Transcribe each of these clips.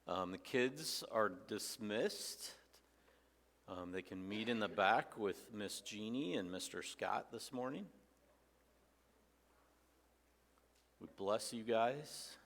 The kids are dismissed. They can meet in the back with Miss Jeannie and Mr. Scott this morning. We bless you guys.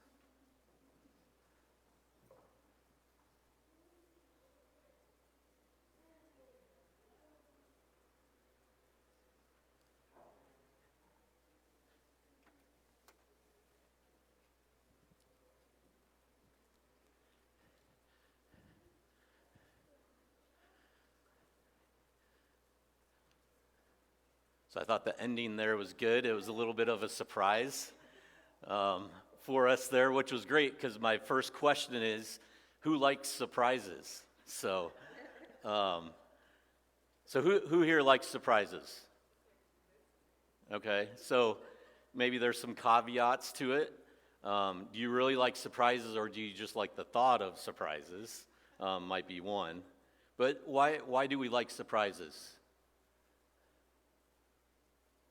So I thought the ending there was good. It was a little bit of a surprise for us there, which was great because my first question is, who likes surprises? So who here likes surprises? Okay, so maybe there's some caveats to it. Do you really like surprises, or do you just like the thought of surprises? Might be one. But why do we like surprises?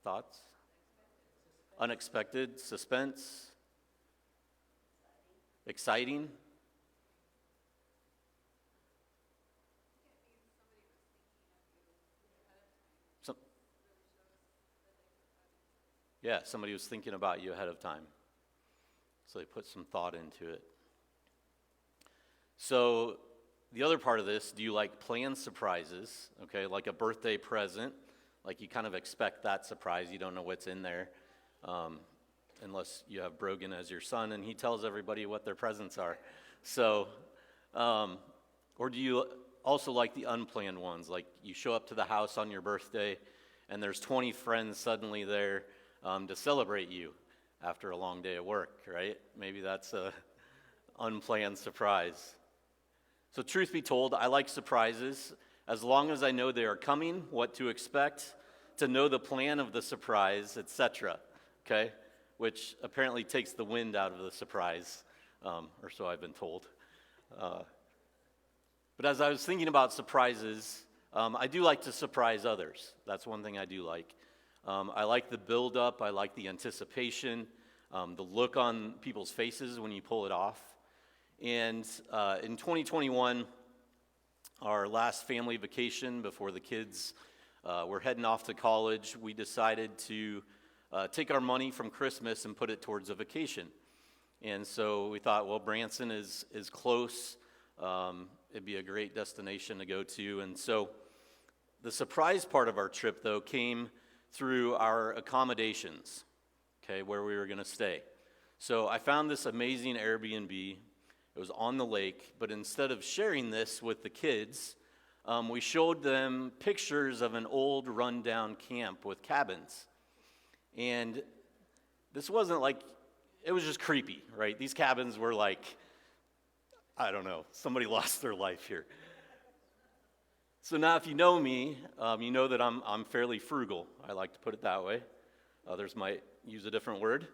Thoughts? Unexpected, suspense, exciting. Yeah, somebody was thinking about you ahead of time. So they put some thought into it. So the other part of this, do you like planned surprises? Okay, like a birthday present. Like you kind of expect that surprise. You don't know what's in there unless you have Brogan as your son and he tells everybody what their presents are. So, or do you also like the unplanned ones? Like you show up to the house on your birthday and there's 20 friends suddenly there to celebrate you after a long day of work, right? Maybe that's a unplanned surprise. So truth be told, I like surprises. As long as I know they are coming, what to expect, to know the plan of the surprise, etc., okay? Which apparently takes the wind out of the surprise, or so I've been told. But as I was thinking about surprises, I do like to surprise others. That's one thing I do like. I like the build-up, I like the anticipation, the look on people's faces when you pull it off. And in 2021, our last family vacation before the kids were heading off to college, we decided to take our money from Christmas and put it towards a vacation. And so we thought, well, Branson is close. It'd be a great destination to go to. And so the surprise part of our trip, though, came through our accommodations, okay, where we were going to stay. So I found this amazing Airbnb. It was on the lake, but instead of sharing this with the kids, we showed them pictures of an old rundown camp with cabins. And this wasn't like, it was just creepy, right? These cabins were like, I don't know, somebody lost their life here. So now if you know me, you know that I'm fairly frugal. I like to put it that way. Others might use a different word.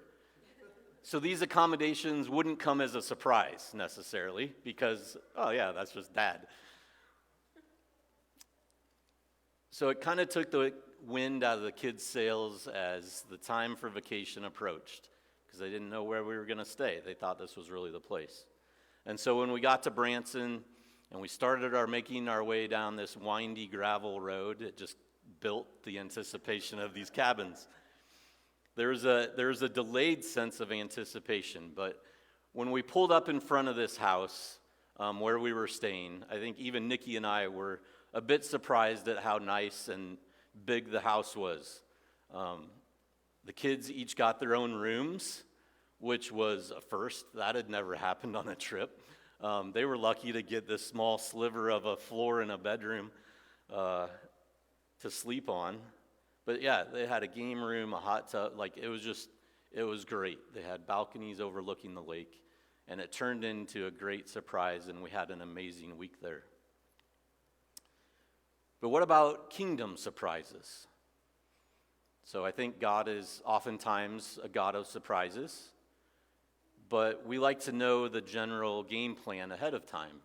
So these accommodations wouldn't come as a surprise necessarily because, oh yeah, that's just Dad. So it kind of took the wind out of the kids' sails as the time for vacation approached because they didn't know where we were going to stay. They thought this was really the place. And so when we got to Branson and we started making our way down this windy gravel road, it just built the anticipation of these cabins. There was a delayed sense of anticipation, but when we pulled up in front of this house where we were staying, I think even Nikki and I were a bit surprised at how nice and big the house was. The kids each got their own rooms, which was a first. That had never happened on a trip. They were lucky to get this small sliver of a floor in a bedroom to sleep on. But yeah, they had a game room, a hot tub, it was great. They had balconies overlooking the lake, and it turned into a great surprise, and we had an amazing week there. But what about kingdom surprises? So I think God is oftentimes a God of surprises, but we like to know the general game plan ahead of time.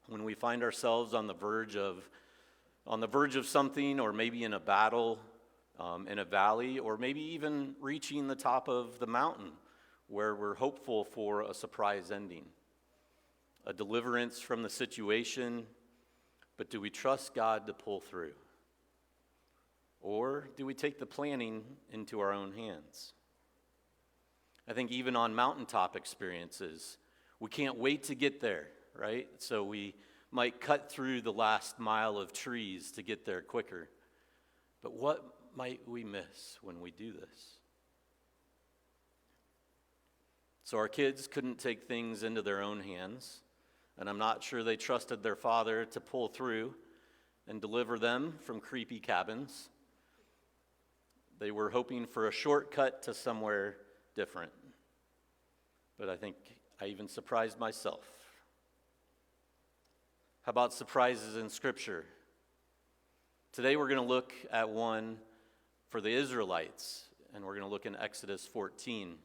When we find ourselves on the verge of something, or maybe in a battle, in a valley, or maybe even reaching the top of the mountain where we're hopeful for a surprise ending, a deliverance from the situation, but do we trust God to pull through? Or do we take the planning into our own hands? I think even on mountaintop experiences, we can't wait to get there, right? So we might cut through the last mile of trees to get there quicker. But what might we miss when we do this? So our kids couldn't take things into their own hands, and I'm not sure they trusted their father to pull through and deliver them from creepy cabins. They were hoping for a shortcut to somewhere different. But I think I even surprised myself. How about surprises in Scripture? Today we're going to look at one for the Israelites, and we're going to look in Exodus 14.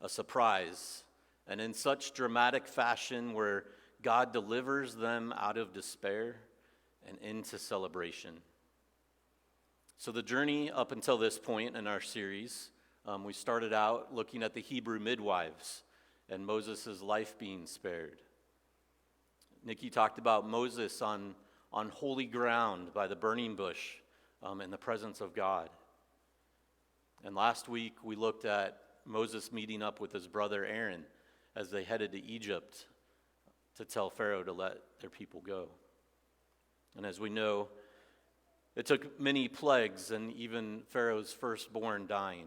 A surprise, and in such dramatic fashion where God delivers them out of despair and into celebration. So the journey up until this point in our series, we started out looking at the Hebrew midwives and Moses' life being spared. Nikki talked about Moses on holy ground by the burning bush in the presence of God. And last week we looked at Moses meeting up with his brother Aaron as they headed to Egypt to tell Pharaoh to let their people go. And as we know, it took many plagues and even Pharaoh's firstborn dying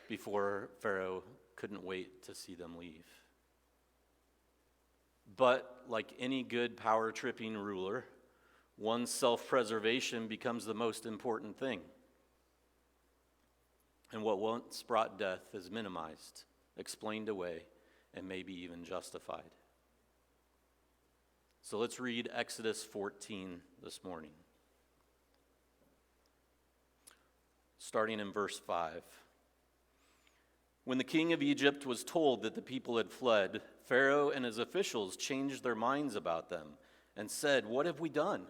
before Pharaoh couldn't wait to see them leave. But like any good power-tripping ruler, one's self-preservation becomes the most important thing. And what once brought death is minimized, explained away, and maybe even justified. So let's read Exodus 14 this morning. Starting in verse 5. When the king of Egypt was told that the people had fled, Pharaoh and his officials changed their minds about them and said, "What have we done?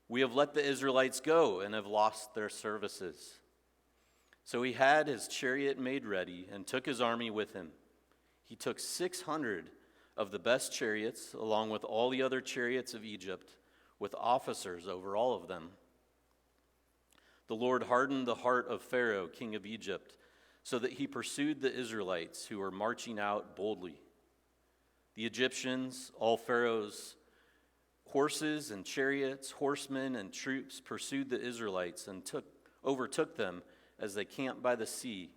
We have let the Israelites go and have lost their services." So he had his chariot made ready and took his army with him. He took 600 of the best chariots, along with all the other chariots of Egypt, with officers over all of them. The Lord hardened the heart of Pharaoh, king of Egypt, so that he pursued the Israelites who were marching out boldly. The Egyptians, all Pharaoh's horses and chariots, horsemen and troops, pursued the Israelites and overtook them as they camped by the sea.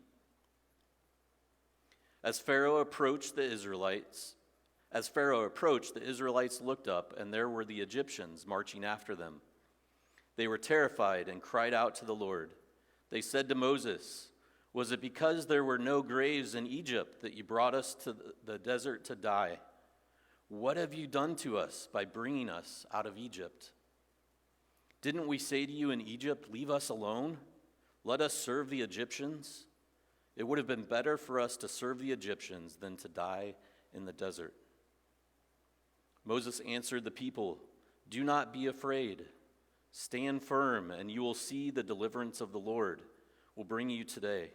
As Pharaoh approached, the Israelites looked up, and there were the Egyptians marching after them. They were terrified and cried out to the Lord. They said to Moses, "Was it because there were no graves in Egypt that you brought us to the desert to die? What have you done to us by bringing us out of Egypt? Didn't we say to you in Egypt, 'Leave us alone. Let us serve the Egyptians'? It would have been better for us to serve the Egyptians than to die in the desert." Moses answered the people, "Do not be afraid. Stand firm, and you will see the deliverance of the Lord will bring you today.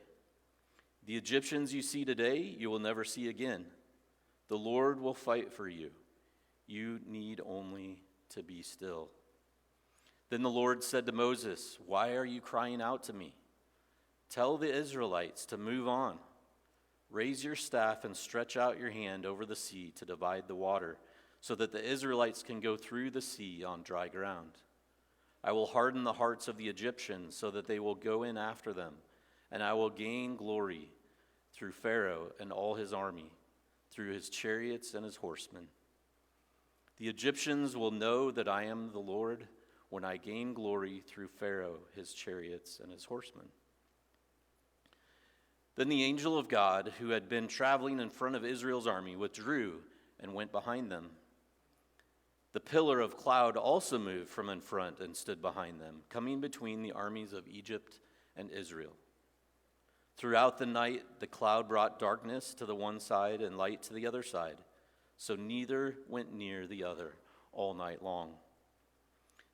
The Egyptians you see today, you will never see again. The Lord will fight for you. You need only to be still." Then the Lord said to Moses, "Why are you crying out to me? Tell the Israelites to move on. Raise your staff and stretch out your hand over the sea to divide the water, so that the Israelites can go through the sea on dry ground. I will harden the hearts of the Egyptians so that they will go in after them, and I will gain glory through Pharaoh and all his army, through his chariots and his horsemen. The Egyptians will know that I am the Lord when I gain glory through Pharaoh, his chariots, and his horsemen." Then the angel of God, who had been traveling in front of Israel's army, withdrew and went behind them. The pillar of cloud also moved from in front and stood behind them, coming between the armies of Egypt and Israel. Throughout the night, the cloud brought darkness to the one side and light to the other side, so neither went near the other all night long.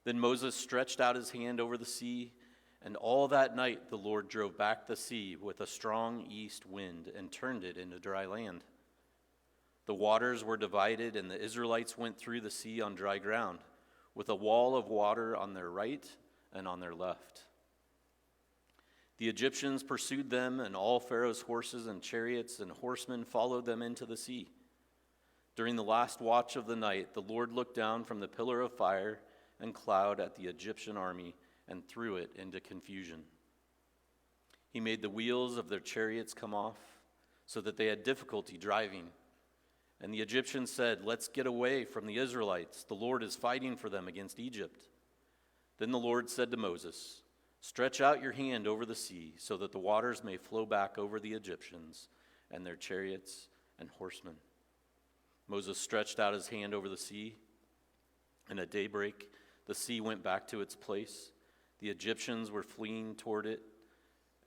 Then Moses stretched out his hand over the sea, And all that night the Lord drove back the sea with a strong east wind and turned it into dry land. The waters were divided, and the Israelites went through the sea on dry ground, with a wall of water on their right and on their left. The Egyptians pursued them, and all Pharaoh's horses and chariots and horsemen followed them into the sea. During the last watch of the night, the Lord looked down from the pillar of fire and cloud at the Egyptian army and threw it into confusion. He made the wheels of their chariots come off, so that they had difficulty driving. And the Egyptians said, "Let's get away from the Israelites. The Lord is fighting for them against Egypt." Then the Lord said to Moses, "Stretch out your hand over the sea, so that the waters may flow back over the Egyptians and their chariots and horsemen." Moses stretched out his hand over the sea, and at daybreak the sea went back to its place. The Egyptians were fleeing toward it,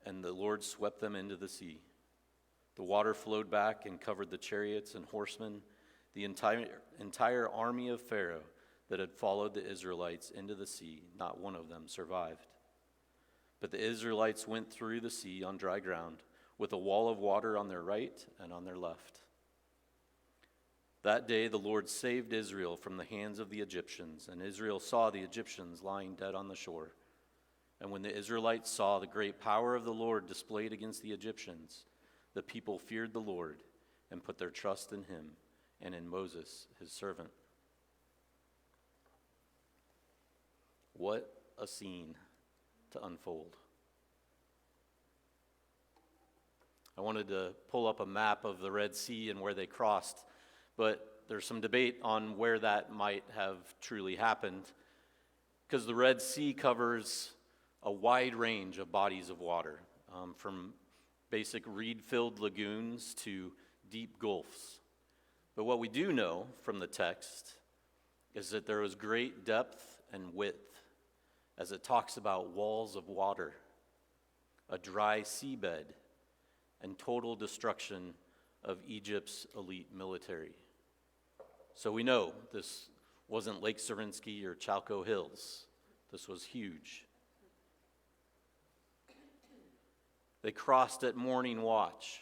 and the Lord swept them into the sea. The water flowed back and covered the chariots and horsemen, the entire army of Pharaoh that had followed the Israelites into the sea. Not one of them survived. But the Israelites went through the sea on dry ground, with a wall of water on their right and on their left. That day the Lord saved Israel from the hands of the Egyptians, and Israel saw the Egyptians lying dead on the shore. And when the Israelites saw the great power of the Lord displayed against the Egyptians, the people feared the Lord and put their trust in him and in Moses, his servant. What a scene to unfold. I wanted to pull up a map of the Red Sea and where they crossed, but there's some debate on where that might have truly happened, because the Red Sea covers a wide range of bodies of water, from basic reed-filled lagoons to deep gulfs. But what we do know from the text is that there was great depth and width, as it talks about walls of water, a dry seabed, and total destruction of Egypt's elite military. So we know this wasn't Lake Serinsky or Chalco Hills. This was huge. They crossed at morning watch,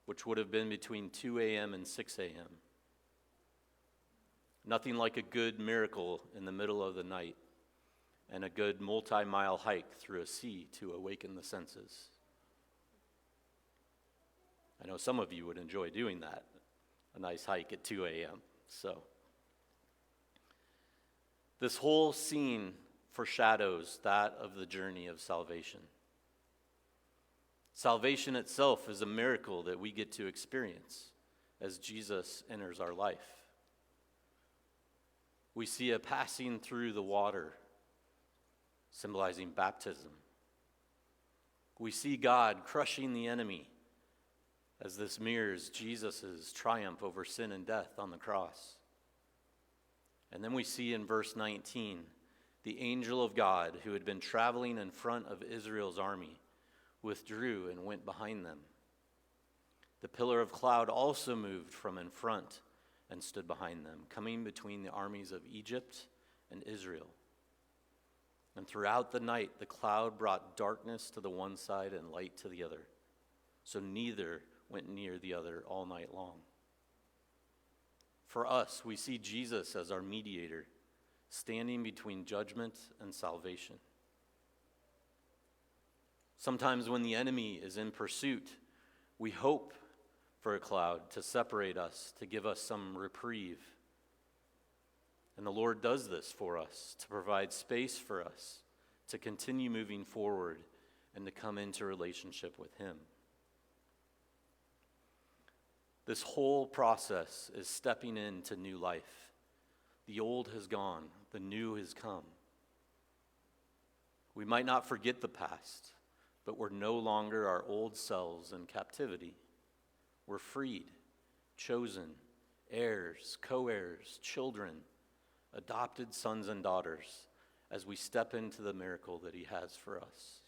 which would have been between 2 a.m. and 6 a.m. Nothing like a good miracle in the middle of the night and a good multi-mile hike through a sea to awaken the senses. I know some of you would enjoy doing that, a nice hike at 2 a.m. So this whole scene foreshadows that of the journey of salvation. Salvation itself is a miracle that we get to experience as Jesus enters our life. We see a passing through the water, symbolizing baptism. We see God crushing the enemy, as this mirrors Jesus' triumph over sin and death on the cross. And then we see in verse 19, the angel of God, who had been traveling in front of Israel's army, withdrew and went behind them. The pillar of cloud also moved from in front and stood behind them, coming between the armies of Egypt and Israel. And throughout the night, the cloud brought darkness to the one side and light to the other, so neither went near the other all night long. For us, we see Jesus as our mediator, standing between judgment and salvation. Sometimes when the enemy is in pursuit, we hope for a cloud to separate us, to give us some reprieve. And the Lord does this for us, to provide space for us, to continue moving forward and to come into relationship with him. This whole process is stepping into new life. The old has gone, the new has come. We might not forget the past, but we're no longer our old selves in captivity. We're freed, chosen, heirs, co-heirs, children, adopted sons and daughters, as we step into the miracle that he has for us.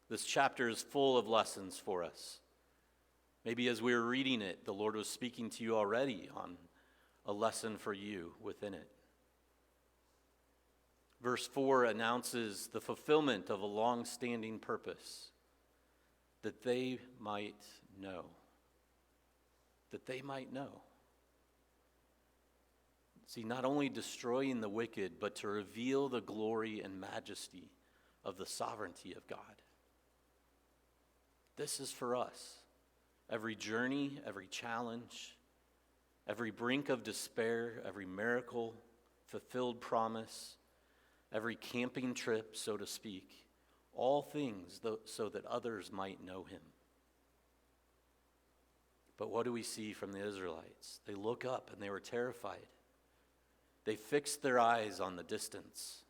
This chapter is full of lessons for us. Maybe as we were reading it, the Lord was speaking to you already on a lesson for you within it. Verse 4 announces the fulfillment of a long-standing purpose, that they might know. That they might know. See, not only destroying the wicked, but to reveal the glory and majesty of the sovereignty of God. This is for us. Every journey, every challenge, every brink of despair, every miracle, fulfilled promise, every camping trip, so to speak, all things so that others might know him. But what do we see from the Israelites? They look up and they were terrified. They fixed their eyes on the distance.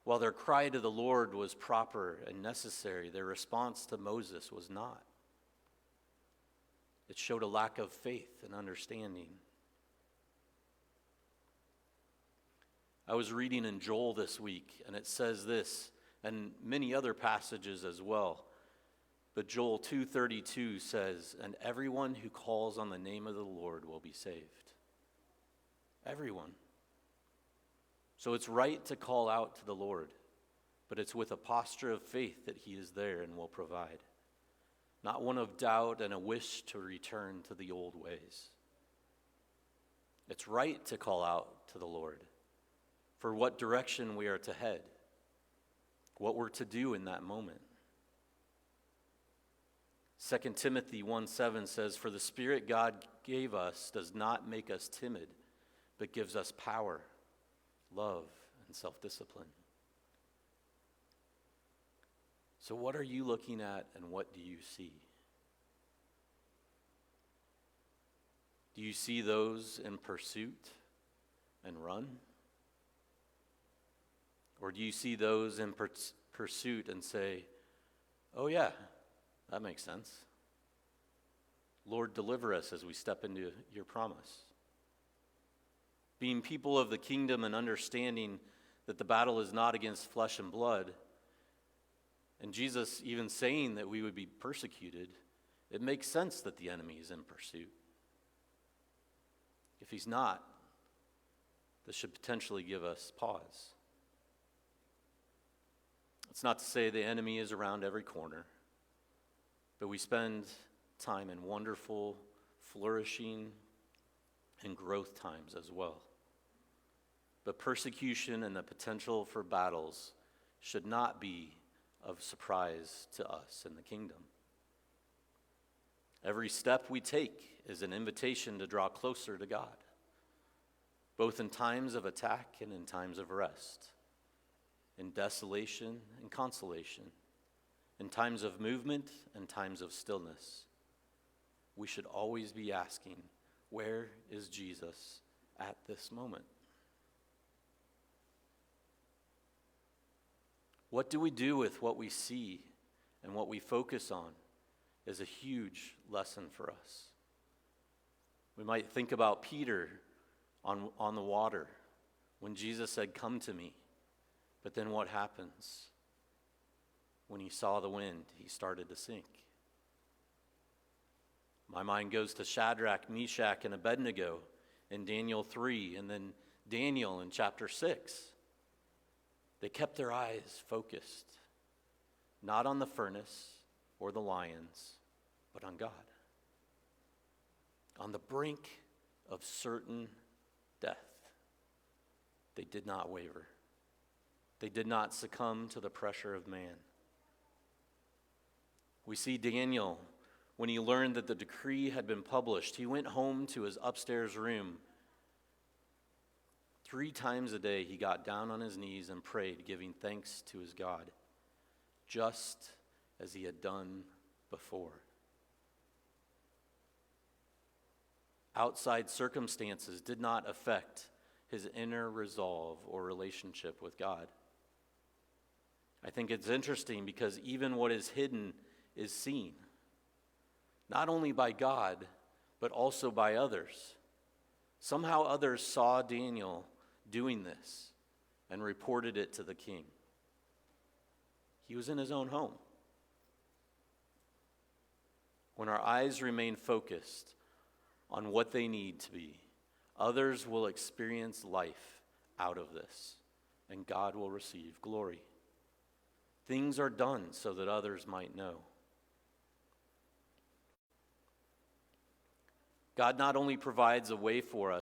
While their cry to the Lord was proper and necessary, their response to Moses was not. It showed a lack of faith and understanding. I was reading in Joel this week, and it says this, and many other passages as well. But Joel 2:32 says, "And everyone who calls on the name of the Lord will be saved." Everyone. So it's right to call out to the Lord, but it's with a posture of faith that he is there and will provide. Not one of doubt and a wish to return to the old ways. It's right to call out to the Lord for what direction we are to head, what we're to do in that moment. 2 Timothy 1:7 says, "For the Spirit God gave us does not make us timid, but gives us power, love, and self-discipline." So what are you looking at and what do you see? Do you see those in pursuit and run? Or do you see those in pursuit and say, "Oh yeah, that makes sense. Lord, deliver us as we step into your promise." Being people of the kingdom and understanding that the battle is not against flesh and blood, and Jesus even saying that we would be persecuted, it makes sense that the enemy is in pursuit. If he's not, this should potentially give us pause. It's not to say the enemy is around every corner, but we spend time in wonderful, flourishing, and growth times as well. But persecution and the potential for battles should not be of surprise to us in the kingdom. Every step we take is an invitation to draw closer to God, both in times of attack and in times of rest, in desolation and consolation, in times of movement and times of stillness. We should always be asking, where is Jesus at this moment? What do we do with what we see and what we focus on is a huge lesson for us. We might think about Peter on the water when Jesus said, "Come to me." But then what happens? When he saw the wind, he started to sink. My mind goes to Shadrach, Meshach, and Abednego in Daniel 3, and then Daniel in chapter 6. They kept their eyes focused, not on the furnace or the lions, but on God. On the brink of certain death, they did not waver. They did not succumb to the pressure of man. We see Daniel, when he learned that the decree had been published, he went home to his upstairs room. 3 times a day he got down on his knees and prayed, giving thanks to his God, just as he had done before. Outside circumstances did not affect his inner resolve or relationship with God. I think it's interesting because even what is hidden is seen, not only by God, but also by others. Somehow others saw Daniel doing this and reported it to the king. He was in his own home. When our eyes remain focused on what they need to be, others will experience life out of this, and God will receive glory. Things are done so that others might know. God not only provides a way for us